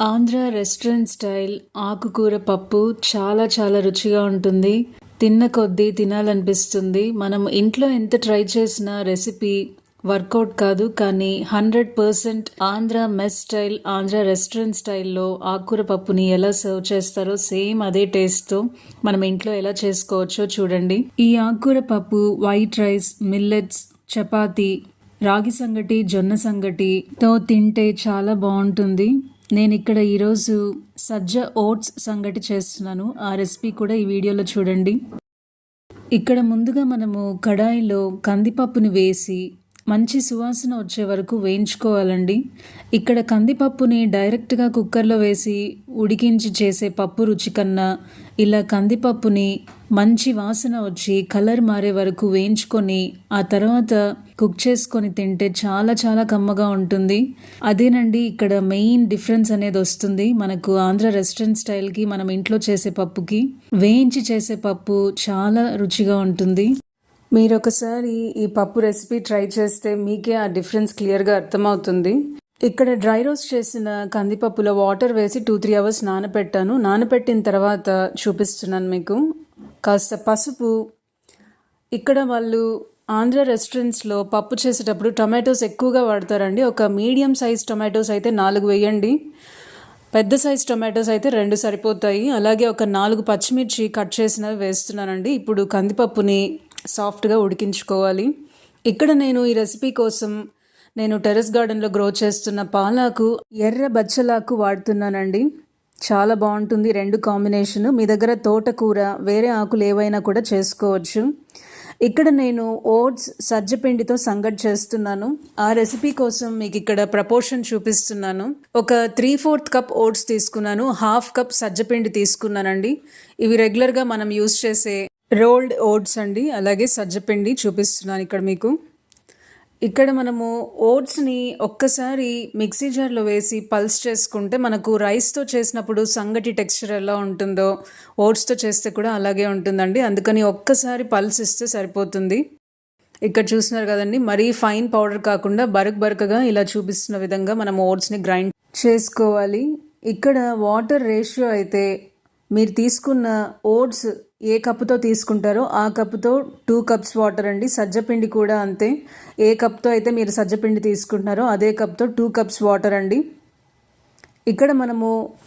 Andhra restaurant style ఆకుకూర పప్పు చాలా చాలా రుచిగా ఉంటుంది. తిన్న కొద్దీ తినాలనిపిస్తుంది. మనం ఇంట్లో ఎంత ట్రై చేసినా రెసిపీ వర్కౌట్ కాదు. కానీ 100% Andhra mess style, Andhra restaurant స్టైల్లో ఆకుకూర పప్పుని ఎలా సర్వ్ చేస్తారో సేమ్ అదే టేస్ట్తో మనం ఇంట్లో ఎలా చేసుకోవచ్చో చూడండి. ఈ ఆకుకూర పప్పు వైట్ రైస్, మిల్లెట్స్, చపాతీ, రాగి సంగటి, జొన్న సంగటితో తింటే చాలా బాగుంటుంది. నేను ఇక్కడ ఈరోజు సజ్జ ఓట్స్ సంగటి చేస్తున్నాను. ఆ రెసిపీ కూడా ఈ వీడియోలో చూడండి. ఇక్కడ ముందుగా మనము కడాయిలో కందిపప్పుని వేసి మంచి సువాసన వచ్చే వరకు వేయించుకోవాలండి. ఇక్కడ కందిపప్పుని డైరెక్ట్గా కుక్కర్లో వేసి ఉడికించి చేసే పప్పు రుచి కన్నా ఇలా కందిపప్పుని మంచి వాసన వచ్చి కలర్ మారే వరకు వేయించుకొని ఆ తర్వాత కుక్ చేసుకొని తింటే చాలా చాలా కమ్మగా ఉంటుంది. అదేనండి ఇక్కడ మెయిన్ డిఫరెన్స్ అనేది వస్తుంది. మనకు ఆంధ్ర రెస్టారెంట్ స్టైల్కి మనం ఇంట్లో చేసే పప్పుకి వేయించి చేసే పప్పు చాలా రుచిగా ఉంటుంది. మీరు ఒకసారి ఈ పప్పు రెసిపీ ట్రై చేస్తే మీకే ఆ డిఫరెన్స్ క్లియర్గా అర్థమవుతుంది. ఇక్కడ డ్రై రోస్ట్ చేసిన కందిపప్పులో వాటర్ వేసి 2-3 అవర్స్ నానబెట్టాను. నానబెట్టిన తర్వాత చూపిస్తున్నాను మీకు. కాస్త పసుపు. ఇక్కడ వాళ్ళు ఆంధ్ర రెస్టారెంట్స్లో పప్పు చేసేటప్పుడు టొమాటోస్ ఎక్కువగా వాడతారండి. ఒక మీడియం సైజ్ టొమాటోస్ అయితే 4 వేయండి. పెద్ద సైజ్ టొమాటోస్ అయితే 2 సరిపోతాయి. అలాగే ఒక 4 పచ్చిమిర్చి కట్ చేసినవి వేస్తున్నానండి. ఇప్పుడు కందిపప్పుని సాఫ్ట్గా ఉడికించుకోవాలి. ఇక్కడ నేను ఈ రెసిపీ కోసం టెర్రస్ గార్డెన్లో గ్రో చేస్తున్న పాలాకు, ఎర్ర బచ్చలాకు వాడుతున్నానండి. చాలా బాగుంటుంది 2 కాంబినేషను. మీ దగ్గర తోటకూర, వేరే ఆకులు ఏవైనా కూడా చేసుకోవచ్చు. ఇక్కడ నేను ఓట్స్ సజ్జపిండితో సంగటి చేస్తున్నాను. ఆ రెసిపీ కోసం మీకు ఇక్కడ ప్రపోర్షన్ చూపిస్తున్నాను. ఒక 3/4 కప్ ఓట్స్ తీసుకున్నాను, 1/2 కప్ సజ్జపిండి తీసుకున్నానండి. ఇవి రెగ్యులర్గా మనం యూస్ చేసే రోల్డ్ ఓట్స్ అండి. అలాగే సజ్జపిండి చూపిస్తున్నాను ఇక్కడ మీకు. ఇక్కడ మనము ఓట్స్ని ఒక్కసారి మిక్సీ జార్లో వేసి పల్స్ చేసుకుంటే మనకు రైస్తో చేసినప్పుడు సంగటి టెక్స్చర్ ఎలా ఉంటుందో ఓట్స్తో చేస్తే కూడా అలాగే ఉంటుందండి. అందుకని ఒక్కసారి పల్స్ ఇస్తే సరిపోతుంది. ఇక్కడ చూస్తున్నారు కదండి, మరీ ఫైన్ పౌడర్ కాకుండా బరకగా ఇలా చూపిస్తున్న విధంగా మనం ఓట్స్ని గ్రైండ్ చేసుకోవాలి. ఇక్కడ వాటర్ రేషియో అయితే మీరు తీసుకున్న ఓట్స్ ఏ కప్పుతో తీసుకుంటారో ఆ కప్పుతో 2 కప్స్ వాటర్ అండి. సజ్జపిండి కూడా అంతే. ఏ కప్తో అయితే మీరు సజ్జపిండి తీసుకుంటున్నారో అదే కప్తో 2 కప్స్ వాటర్ అండి. ఇక్కడ మనము